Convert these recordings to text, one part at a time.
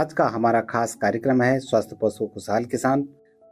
आज का हमारा खास कार्यक्रम है स्वस्थ पशु खुशहाल किसान,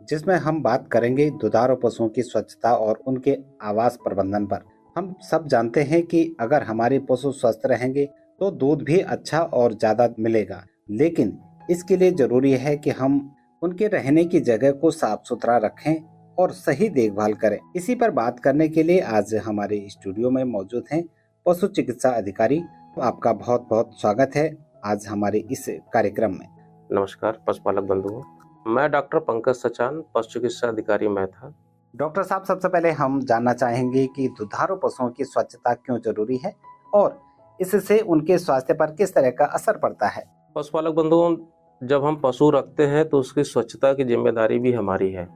जिसमें हम बात करेंगे दुधारू पशुओं की स्वच्छता और उनके आवास प्रबंधन पर। हम सब जानते हैं कि अगर हमारे पशु स्वस्थ रहेंगे तो दूध भी अच्छा और ज्यादा मिलेगा, लेकिन इसके लिए जरूरी है कि हम उनके रहने की जगह को साफ सुथरा रखें और सही देखभाल करें। इसी पर बात करने के लिए आज हमारे स्टूडियो में मौजूद हैं पशु चिकित्सा अधिकारी। आपका बहुत बहुत स्वागत है आज हमारे इस कार्यक्रम में। नमस्कार पशुपालक बंधुओं, मैं डॉक्टर पंकज सचान, पशु चिकित्सा अधिकारी मैं था। डॉक्टर साहब, सबसे पहले हम जानना चाहेंगे कि दुधारू पशुओं की स्वच्छता क्यों जरूरी है और इससे उनके स्वास्थ्य पर किस तरह का असर पड़ता है। पशुपालक बंधुओं, जब हम पशु रखते हैं तो उसकी स्वच्छता की जिम्मेदारी भी हमारी है।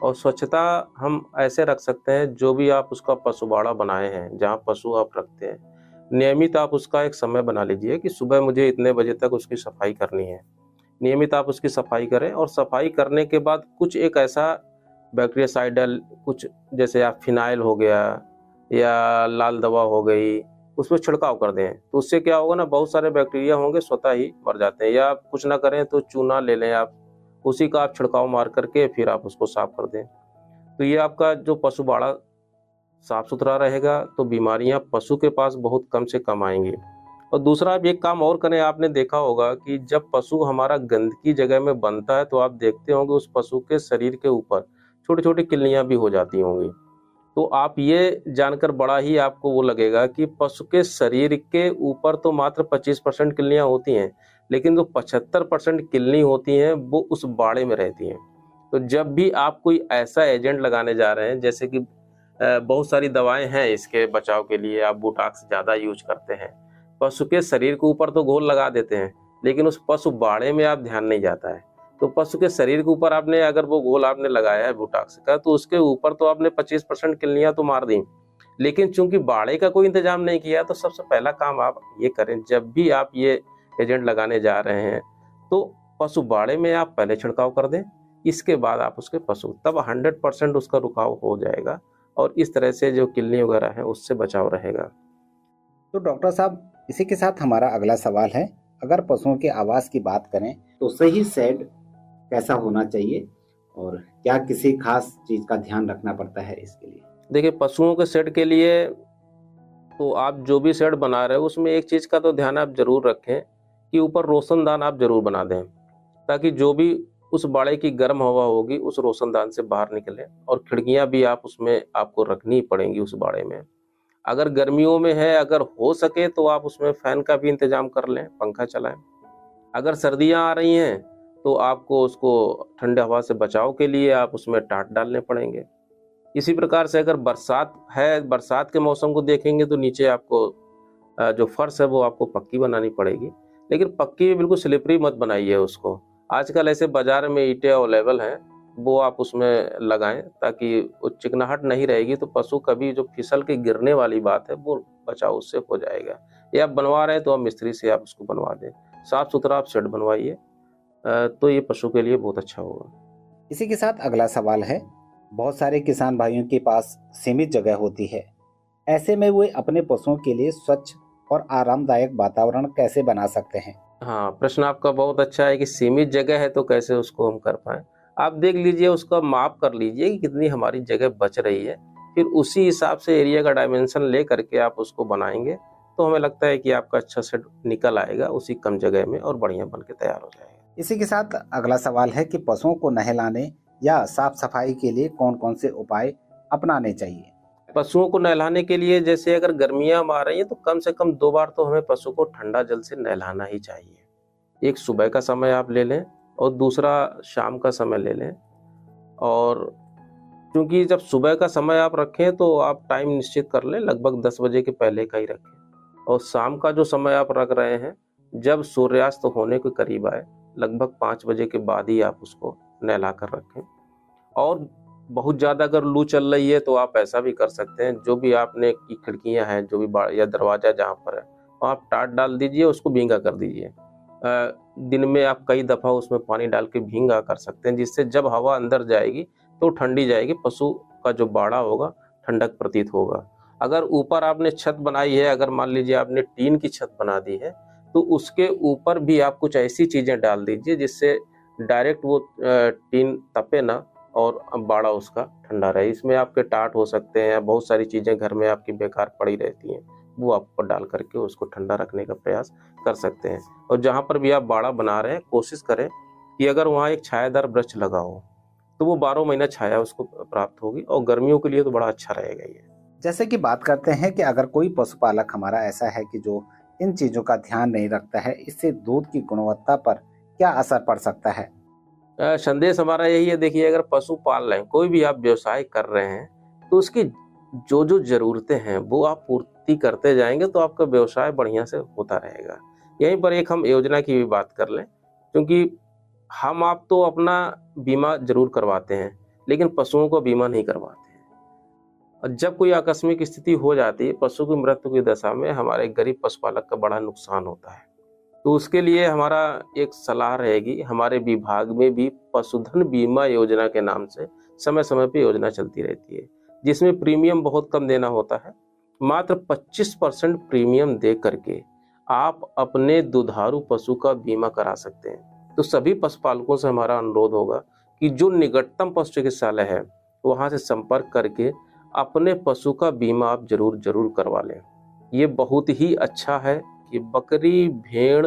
और स्वच्छता हम ऐसे रख सकते हैं, जो भी आप उसका पशुबाड़ा बनाए हैं, जहाँ पशु आप रखते हैं, नियमित आप उसका एक समय बना लीजिए कि सुबह मुझे इतने बजे तक उसकी सफाई करनी है। नियमित आप उसकी सफाई करें और सफाई करने के बाद कुछ एक ऐसा बैक्टीरियासाइडल, कुछ जैसे आप फिनाइल हो गया या लाल दवा हो गई, उसमें छिड़काव कर दें। तो उससे क्या होगा ना, बहुत सारे बैक्टीरिया होंगे स्वतः ही मर जाते हैं। या आप कुछ ना करें तो चूना ले लें, आप उसी का आप छिड़काव मार करके फिर आप उसको साफ कर दें। तो ये आपका जो पशु बाड़ा साफ सुथरा रहेगा तो बीमारियां पशु के पास बहुत कम से कम आएंगी। और दूसरा, आप एक काम और करें, आपने देखा होगा कि जब पशु हमारा गंदगी जगह में बनता है तो आप देखते होंगे उस पशु के शरीर के ऊपर छोटी छोटी किल्लियां भी हो जाती होंगी। तो आप ये जानकर बड़ा ही आपको वो लगेगा कि पशु के शरीर के ऊपर तो मात्र 25% किल्लियां होती हैं, लेकिन जो 75% किल्ली होती हैं वो उस बाड़े में रहती हैं। तो जब भी आप कोई ऐसा एजेंट लगाने जा रहे हैं, जैसे कि बहुत सारी दवाएं हैं इसके बचाव के लिए, आप बोटॉक्स ज़्यादा यूज करते हैं, पशु के शरीर के ऊपर तो घोल लगा देते हैं, लेकिन उस पशु बाड़े में आप ध्यान नहीं जाता है। तो पशु के शरीर के ऊपर आपने अगर वो घोल आपने लगाया है बोटॉक्स का, तो उसके ऊपर तो आपने 25% किल्लियां तो मार दी, लेकिन चूंकि बाड़े का कोई इंतजाम नहीं किया, तो सबसे पहला काम आप ये करें, जब भी आप ये एजेंट लगाने जा रहे हैं तो पशु बाड़े में आप पहले छिड़काव कर दें। इसके बाद आप उसके पशु, तब 100% उसका रुकाव हो जाएगा और इस तरह से जो किल्ली वगैरह है उससे बचाव रहेगा। तो डॉक्टर साहब, इसी के साथ हमारा अगला सवाल है, अगर पशुओं के आवास की बात करें तो सही शेड कैसा होना चाहिए और क्या किसी खास चीज का ध्यान रखना पड़ता है इसके लिए। देखिए, पशुओं के शेड के लिए तो आप जो भी शेड बना रहे हो उसमें एक चीज़ का तो ध्यान आप जरूर रखें कि ऊपर रोशनदान आप जरूर बना दें, ताकि जो भी उस बाड़े की गर्म हवा होगी उस रोशनदान से बाहर निकले। और खिड़कियां भी आप उसमें आपको रखनी पड़ेंगी उस बाड़े में। अगर गर्मियों में है, अगर हो सके तो आप उसमें फैन का भी इंतजाम कर लें, पंखा चलाएं। अगर सर्दियां आ रही हैं तो आपको उसको ठंडे हवा से बचाव के लिए आप उसमें टाट डालने पड़ेंगे। इसी प्रकार से अगर बरसात है, बरसात के मौसम को देखेंगे तो नीचे आपको जो फर्श है वो आपको पक्की बनानी पड़ेगी, लेकिन पक्की बिल्कुल स्लिपरी मत बनाइए उसको। आजकल ऐसे बाजार में ईंटें अवेलेबल हैं, वो आप उसमें लगाएं, ताकि वो चिकनाहट नहीं रहेगी तो पशु कभी जो फिसल के गिरने वाली बात है वो बचाव उससे हो जाएगा। या आप बनवा रहे हैं तो आप मिस्त्री से आप उसको बनवा दें, साफ सुथरा आप शेड बनवाइए, तो ये पशु के लिए बहुत अच्छा होगा। इसी के साथ अगला सवाल है, बहुत सारे किसान भाइयों के पास सीमित जगह होती है, ऐसे में वे अपने पशुओं के लिए स्वच्छ और आरामदायक वातावरण कैसे बना सकते हैं। हाँ, प्रश्न आपका बहुत अच्छा है कि सीमित जगह है तो कैसे उसको हम कर पाएं। आप देख लीजिए, उसका माप कर लीजिए कि कितनी हमारी जगह बच रही है, फिर उसी हिसाब से एरिया का डायमेंशन ले करके आप उसको बनाएंगे तो हमें लगता है कि आपका अच्छा सेट निकल आएगा उसी कम जगह में और बढ़िया बन के तैयार हो जाएगा। इसी के साथ अगला सवाल है कि पशुओं को नहलाने या साफ सफाई के लिए कौन कौन से उपाय अपनाने चाहिए। पशुओं को नहलाने के लिए, जैसे अगर गर्मियां आ रही हैं तो कम से कम 2 बार तो हमें पशु को ठंडा जल से नहलाना ही चाहिए। एक सुबह का समय आप ले लें और दूसरा शाम का समय ले लें। और क्योंकि जब सुबह का समय आप रखें तो आप टाइम निश्चित कर लें, लगभग 10 बजे के पहले का ही रखें। और शाम का जो समय आप रख रहे हैं, जब सूर्यास्त होने के करीब आए, लगभग 5 बजे के बाद ही आप उसको नहला कर रखें। और बहुत ज़्यादा अगर लू चल रही है तो आप ऐसा भी कर सकते हैं, जो भी आपने की खिड़कियां हैं, जो भी या दरवाज़ा जहाँ पर है, वहाँ आप टाट डाल दीजिए, उसको भींगा कर दीजिए। दिन में आप कई दफ़ा उसमें पानी डाल के भींगा कर सकते हैं, जिससे जब हवा अंदर जाएगी तो ठंडी जाएगी, पशु का जो बाड़ा होगा ठंडक प्रतीत होगा। अगर ऊपर आपने छत बनाई है, अगर मान लीजिए आपने टीन की छत बना दी है, तो उसके ऊपर भी आप कुछ ऐसी चीज़ें डाल दीजिए जिससे डायरेक्ट वो टीन तपे ना और बाड़ा उसका ठंडा रहे। इसमें आपके टाट हो सकते हैं, बहुत सारी चीज़ें घर में आपकी बेकार पड़ी रहती हैं, वो आप ऊपर डाल करके उसको ठंडा रखने का प्रयास कर सकते हैं। और जहाँ पर भी आप बाड़ा बना रहे हैं, कोशिश करें कि अगर वहाँ एक छायादार वृक्ष लगा हो तो वो 12 महीना छाया उसको प्राप्त होगी, और गर्मियों के लिए तो बड़ा अच्छा रहेगा ये। जैसे कि बात करते हैं कि अगर कोई पशुपालक हमारा ऐसा है कि जो इन चीज़ों का ध्यान नहीं रखता है, इससे दूध की गुणवत्ता पर क्या असर पड़ सकता है? संदेश हमारा यही है, देखिए अगर पशु पाल रहे हैं, कोई भी आप व्यवसाय कर रहे हैं, तो उसकी जो जो ज़रूरतें हैं वो आप पूर्ति करते जाएंगे तो आपका व्यवसाय बढ़िया से होता रहेगा। यहीं पर एक हम योजना की भी बात कर लें, क्योंकि हम आप तो अपना बीमा जरूर करवाते हैं, लेकिन पशुओं को बीमा नहीं करवाते हैं। और जब कोई आकस्मिक स्थिति हो जाती है, पशु की मृत्यु की दशा में हमारे गरीब पशुपालक का बड़ा नुकसान होता है। तो उसके लिए हमारा एक सलाह रहेगी, हमारे विभाग में भी पशुधन बीमा योजना के नाम से समय समय पे योजना चलती रहती है, जिसमें प्रीमियम बहुत कम देना होता है। मात्र 25% प्रीमियम दे करके आप अपने दुधारू पशु का बीमा करा सकते हैं। तो सभी पशुपालकों से हमारा अनुरोध होगा कि जो निकटतम पशु चिकित्सालय है वहाँ से संपर्क करके अपने पशु का बीमा आप जरूर करवा लें। ये बहुत ही अच्छा है कि बकरी, भेड़,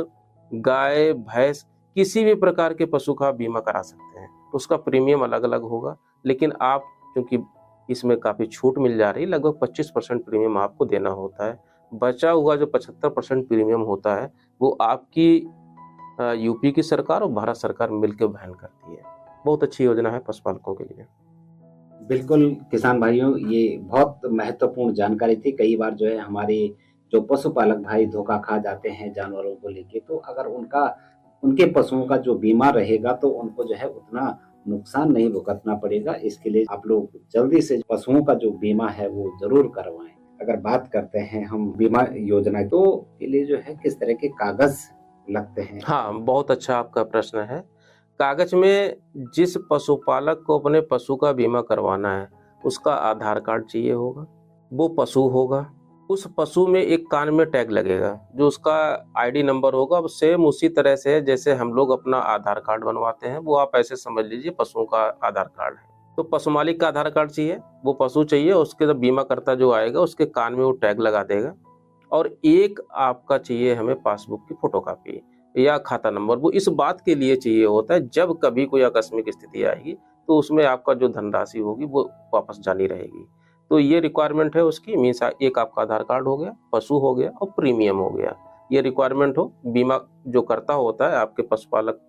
गाय, भैंस, किसी भी प्रकार के पशु का बीमा करा सकते हैं। उसका प्रीमियम अलग अलग होगा, लेकिन आप क्योंकि इसमें काफ़ी छूट मिल जा रही है, लगभग 25% प्रीमियम आपको देना होता है। बचा हुआ जो 75% प्रीमियम होता है वो आपकी यूपी की सरकार और भारत सरकार मिलकर वहन करती है। बहुत अच्छी योजना है पशुपालकों के लिए। बिल्कुल किसान भाइयों, ये बहुत महत्वपूर्ण जानकारी थी। कई बार जो है हमारे जो पशुपालक भाई धोखा खा जाते हैं जानवरों को लेके, तो अगर उनके पशुओं का जो बीमा रहेगा तो उनको जो है उतना नुकसान नहीं भुगतना पड़ेगा। इसके लिए आप लोग जल्दी से पशुओं का जो बीमा है वो जरूर करवाएं। अगर बात करते हैं हम बीमा योजना, तो के लिए जो है किस तरह के कागज लगते हैं? हाँ, बहुत अच्छा आपका प्रश्न है। कागज में जिस पशुपालक को अपने पशु का बीमा करवाना है उसका आधार कार्ड चाहिए होगा, वो पशु होगा, उस पशु में एक कान में टैग लगेगा जो उसका आईडी नंबर होगा। सेम उसी तरह से जैसे हम लोग अपना आधार कार्ड बनवाते हैं, वो आप ऐसे समझ लीजिए पशुओं का आधार कार्ड है। तो पशु मालिक का आधार कार्ड चाहिए, वो पशु चाहिए, उसके जब बीमा करता जो आएगा उसके कान में वो टैग लगा देगा। और एक आपका चाहिए हमें पासबुक की फोटोकॉपी या खाता नंबर। वो इस बात के लिए चाहिए होता है जब कभी कोई आकस्मिक स्थिति आएगी तो उसमें आपका जो धनराशि होगी वो वापस जानी रहेगी। तो ये रिक्वायरमेंट है उसकी। मीन्स एक आपका आधार कार्ड हो गया, पशु हो गया और प्रीमियम हो गया। ये रिक्वायरमेंट हो। बीमा जो करता होता है आपके पशुपालक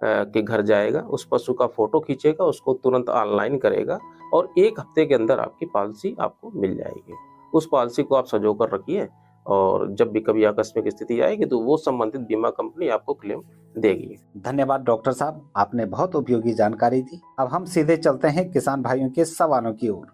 के घर जाएगा, उस पशु का फोटो खींचेगा, उसको तुरंत ऑनलाइन करेगा और 1 हफ्ते के अंदर आपकी पॉलिसी आपको मिल जाएगी। उस पॉलिसी को आप सजो कर रखिए और जब भी कभी आकस्मिक स्थिति आएगी तो वो संबंधित बीमा कंपनी आपको क्लेम देगी। धन्यवाद डॉक्टर साहब, आपने बहुत उपयोगी जानकारी दी। अब हम सीधे चलते हैं किसान भाइयों के सवालों की ओर।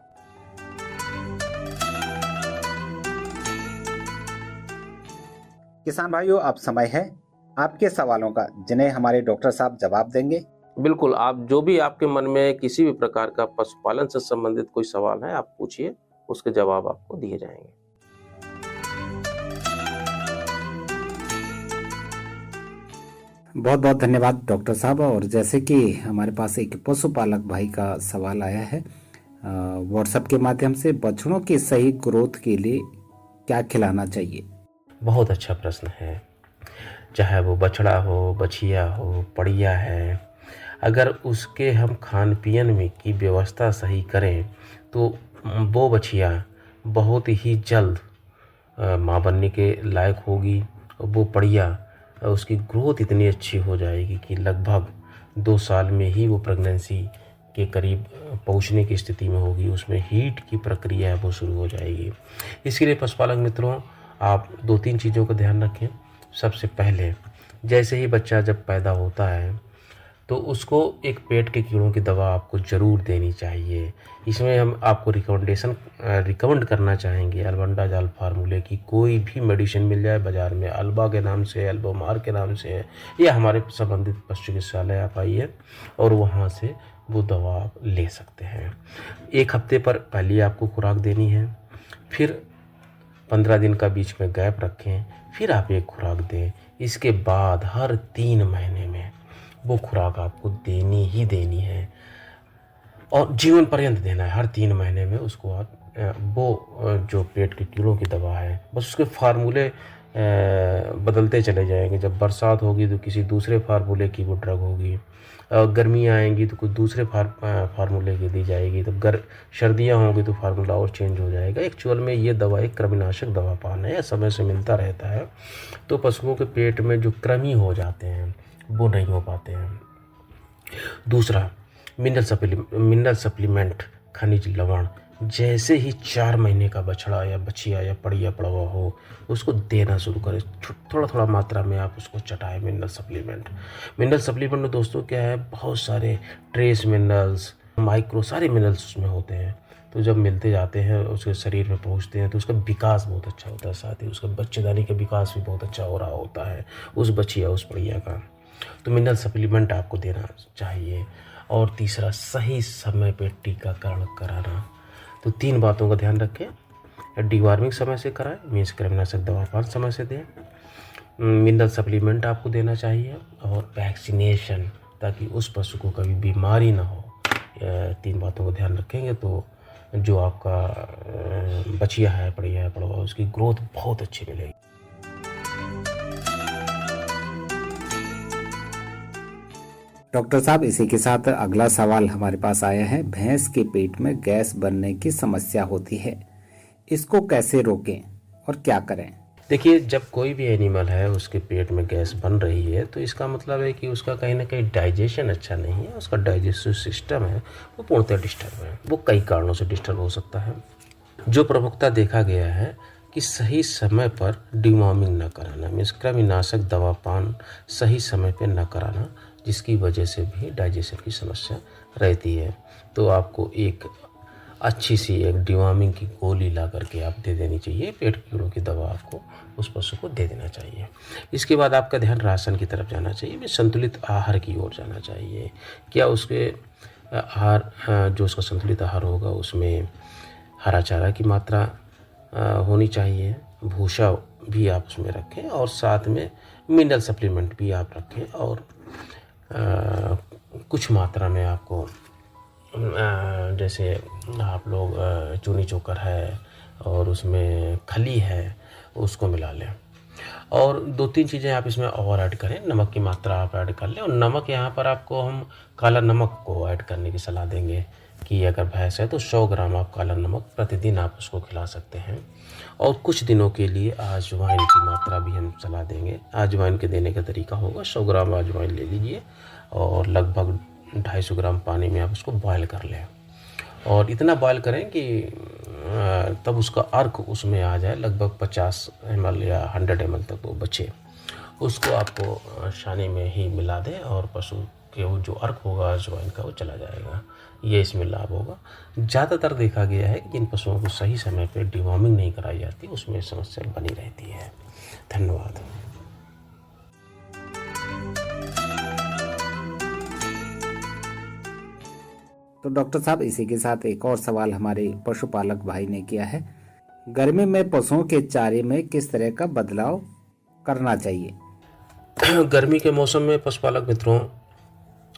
किसान भाइयों, अब समय है आपके सवालों का, जिन्हें हमारे डॉक्टर साहब जवाब देंगे। बिल्कुल, आप जो भी आपके मन में किसी भी प्रकार का पशुपालन से संबंधित कोई सवाल है आप पूछिए, उसके जवाब आपको दिए जाएंगे। बहुत बहुत धन्यवाद डॉक्टर साहब। और जैसे कि हमारे पास एक पशुपालक भाई का सवाल आया है व्हाट्सएप के माध्यम से, बछड़ों की सही ग्रोथ के लिए क्या खिलाना चाहिए? बहुत अच्छा प्रश्न है। चाहे वो बछड़ा हो, बछिया हो, पड़िया है, अगर उसके हम खान पीन में की व्यवस्था सही करें तो वो बछिया बहुत ही जल्द माँ बनने के लायक होगी। वो पड़िया उसकी ग्रोथ इतनी अच्छी हो जाएगी कि लगभग 2 साल में ही वो प्रेगनेंसी के करीब पहुंचने की स्थिति में होगी। उसमें हीट की प्रक्रिया है वो शुरू हो जाएगी। इसके लिए पशुपालक मित्रों आप 2-3 चीज़ों का ध्यान रखें। सबसे पहले जैसे ही बच्चा जब पैदा होता है तो उसको एक पेट के कीड़ों की दवा आपको ज़रूर देनी चाहिए। इसमें हम आपको रिकमेंड करना चाहेंगे अल्बेंडाजॉल फार्मूले की कोई भी मेडिसिन मिल जाए बाज़ार में, अल्बा के नाम से, अल्बोमार के नाम से, या हमारे संबंधित पशु चिकित्सालय आप आइए और वहाँ से वो दवा आप ले सकते हैं। 1 हफ्ते पर पहले आपको खुराक देनी है, फिर 15 दिन का बीच में गैप रखें, फिर आप एक खुराक दें। इसके बाद हर 3 महीने में वो खुराक आपको देनी ही देनी है और जीवन पर्यंत देना है। हर 3 महीने में उसको आप जो पेट के कीड़ों की दवा है, बस उसके फार्मूले बदलते चले जाएंगे। जब बरसात होगी तो किसी दूसरे फार्मूले की वो ड्रग होगी, गर्मियाँ आएंगी तो कुछ दूसरे फार्मूले की दी जाएगी, तो सर्दियाँ होंगी तो फार्मूला और चेंज हो जाएगा। एक्चुअल में ये दवा एक कृमिनाशक दवा पान है, समय से मिलता रहता है, तो पशुओं के पेट में जो कृमि हो जाते हैं वो नहीं हो पाते हैं। दूसरा, मिनरल सप्लीमेंट, खनिज लवण, जैसे ही 4 महीने का बछड़ा या बछिया या पड़िया पड़वा हो उसको देना शुरू करें। थोड़ा थोड़ा मात्रा में आप उसको चटाएं मिनरल सप्लीमेंट में दोस्तों क्या है, बहुत सारे ट्रेस मिनरल्स, माइक्रो, सारे मिनरल्स उसमें होते हैं। तो जब मिलते जाते हैं उसके शरीर में पहुंचते हैं तो उसका विकास बहुत अच्छा होता है, साथ ही उसका बच्चेदानी का विकास भी बहुत अच्छा हो रहा होता है उस बछिया उस पड़िया का। तो मिनरल सप्लीमेंट आपको देना चाहिए। और तीसरा, सही समय पे टीकाकरण कराना। तो 3 बातों का ध्यान रखें। डिवार्मिंग समय से कराएं, मीन्स कृमिनाशक दवा पान समय से दें, मिनरल सप्लीमेंट आपको देना चाहिए, और वैक्सीनेशन, ताकि उस पशु को कभी बीमारी ना हो। 3 बातों का ध्यान रखेंगे तो जो आपका बछिया है, पड़िया है, पड़वा, उसकी ग्रोथ बहुत अच्छी मिलेगी। डॉक्टर साहब, इसी के साथ अगला सवाल हमारे पास आया है। भैंस के पेट में गैस बनने की समस्या होती है, इसको कैसे रोकें और क्या करें? देखिए, जब कोई भी एनिमल है उसके पेट में गैस बन रही है तो इसका मतलब है कि उसका कहीं ना कहीं डाइजेशन अच्छा नहीं है, उसका डाइजेस्टिव सिस्टम है वो पूर्णतः डिस्टर्ब है। वो कई कारणों से डिस्टर्ब हो सकता है। जो प्रमुखता देखा गया है कि सही समय पर डिवॉर्मिंग न कराना, मीन्स कृमिनाशक दवा पान सही समय पर न कराना, जिसकी वजह से भी डाइजेशन की समस्या रहती है। तो आपको एक अच्छी सी एक डिवॉर्मिंग की गोली ला करके आप दे देनी चाहिए, पेट कीड़ों की दवा आपको उस पशु को दे देना चाहिए। इसके बाद आपका ध्यान राशन की तरफ जाना चाहिए, संतुलित आहार की ओर जाना चाहिए। क्या उसके आहार, जो उसका संतुलित आहार होगा उसमें हरा चारा की मात्रा होनी चाहिए, भूसा भी आप उसमें रखें, और साथ में मिनरल सप्लीमेंट भी आप रखें, और कुछ मात्रा में आपको जैसे आप लोग चूनी चोकर है और उसमें खली है उसको मिला लें। और 2-3 चीज़ें आप इसमें और ऐड करें। नमक की मात्रा आप ऐड कर लें, और नमक यहाँ पर आपको हम काला नमक को ऐड करने की सलाह देंगे कि अगर भैंस है तो 100 ग्राम आप काला नमक प्रतिदिन आप उसको खिला सकते हैं। और कुछ दिनों के लिए अजवाइन की मात्रा भी हम सलाह देंगे। अजवाइन के देने का तरीका होगा, 100 ग्राम अजवाइन ले लीजिए और लगभग 250 ग्राम पानी में आप उसको बॉयल कर लें, और इतना बॉयल करें कि तब उसका अर्क उसमें आ जाए, लगभग 50 ml या 100 ml तक वो बचे। उसको आपको छानी में ही मिला दें और पशु के वो जो अर्क होगा अजवाइन का वो चला जाएगा। ये इसमें लाभ होगा। ज़्यादातर देखा गया है कि जिन पशुओं को सही समय पर डिवॉर्मिंग नहीं कराई जाती उसमें समस्या बनी रहती है। धन्यवाद। तो डॉक्टर साहब, इसी के साथ एक और सवाल हमारे पशुपालक भाई ने किया है। गर्मी में पशुओं के चारे में किस तरह का बदलाव करना चाहिए? गर्मी के मौसम में पशुपालक मित्रों,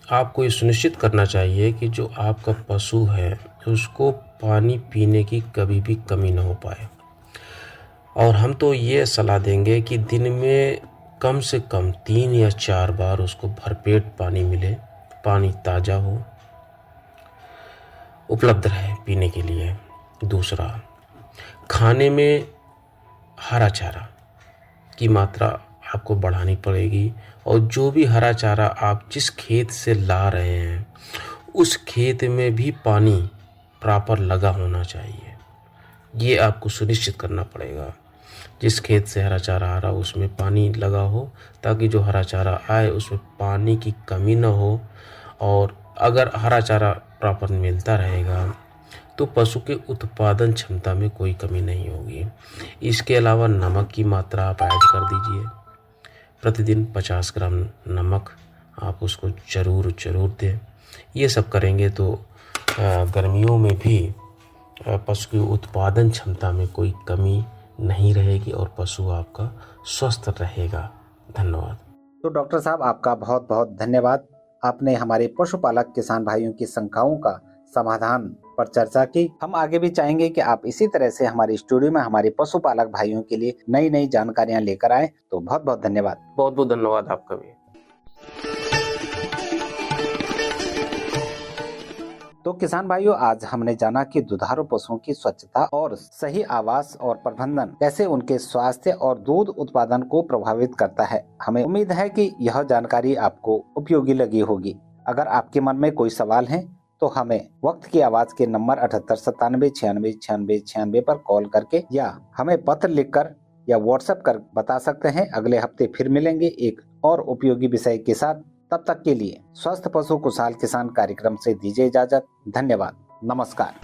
आपको ये सुनिश्चित करना चाहिए कि जो आपका पशु है उसको पानी पीने की कभी भी कमी ना हो पाए। और हम तो ये सलाह देंगे कि दिन में कम से कम 3 या 4 बार उसको भरपेट पानी मिले, पानी ताज़ा हो, उपलब्ध रहे पीने के लिए। दूसरा, खाने में हरा चारा की मात्रा आपको बढ़ानी पड़ेगी, और जो भी हरा चारा आप जिस खेत से ला रहे हैं उस खेत में भी पानी प्रॉपर लगा होना चाहिए। ये आपको सुनिश्चित करना पड़ेगा। जिस खेत से हरा चारा आ रहा हो उसमें पानी लगा हो, ताकि जो हरा चारा आए उसमें पानी की कमी ना हो। और अगर हरा चारा प्रॉपर मिलता रहेगा तो पशु के उत्पादन क्षमता में कोई कमी नहीं होगी। इसके अलावा नमक की मात्रा आप ऐड कर दीजिए। प्रतिदिन 50 ग्राम नमक आप उसको ज़रूर दें। ये सब करेंगे तो गर्मियों में भी पशु की उत्पादन क्षमता में कोई कमी नहीं रहेगी और पशु आपका स्वस्थ रहेगा। धन्यवाद। तो डॉक्टर साहब, आपका बहुत बहुत धन्यवाद। आपने हमारे पशुपालक किसान भाइयों की शंकाओं का समाधान पर चर्चा की। हम आगे भी चाहेंगे कि आप इसी तरह से हमारे स्टूडियो में हमारे पशुपालक भाइयों के लिए नई नई जानकारियां लेकर आए। तो बहुत बहुत धन्यवाद। बहुत बहुत धन्यवाद आपका भी। तो किसान भाइयों, आज हमने जाना कि दुधारू पशुओं की स्वच्छता और सही आवास और प्रबंधन कैसे उनके स्वास्थ्य और दूध उत्पादन को प्रभावित करता है। हमें उम्मीद है कि यह जानकारी आपको उपयोगी लगी होगी। अगर आपके मन में कोई सवाल है तो हमें वक्त की आवाज के नंबर 78 97 96 96 96 पर कॉल करके या हमें पत्र लिखकर या व्हाट्सएप कर बता सकते हैं। अगले हफ्ते फिर मिलेंगे एक और उपयोगी विषय के साथ। तब तक के लिए स्वस्थ पशु खुशहाल किसान कार्यक्रम से दीजिए इजाजत। धन्यवाद। नमस्कार।